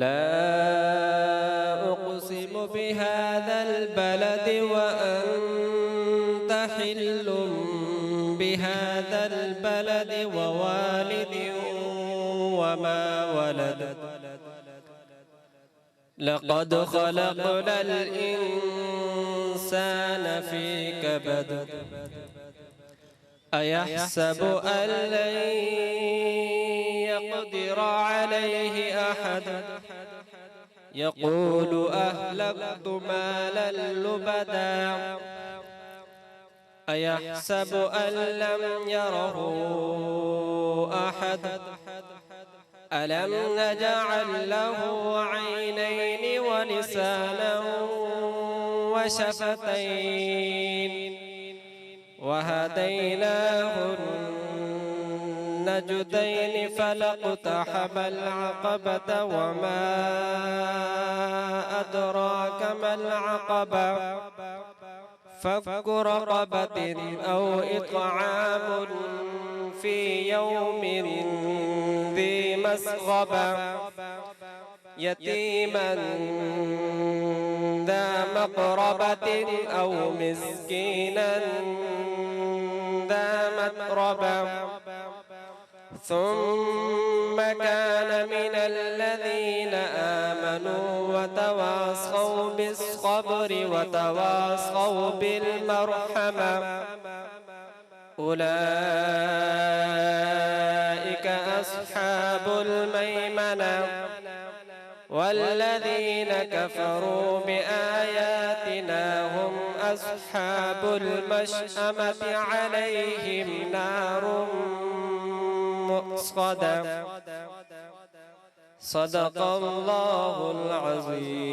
لا أقسم بهذا البلد وأنت حل بهذا البلد ووالد وما ولد لقد خلقنا الإنسان في كبد أيحسب أن لن يقدر عليه أحد يقول أهلكت مالا لبدا أيحسب أن لم يره أحد ألم نجعل له عينين ولسانا وشفتين وهديناه النجدين فلاقتحم العقبة وما أدراك ما العقبة فك رقبة أو إطعام في يوم ذي مسغبة يتيما ذا مقربة أو مسكينا ذا متربة ثم كان من الذين آمنوا وتواصوا بالصبر وتواصوا بالمرحمة أولئك أصحاب الميمنة والذين كفروا بآياتنا هم أصحاب المشأمة عليهم نار مؤصدة صدق الله العظيم.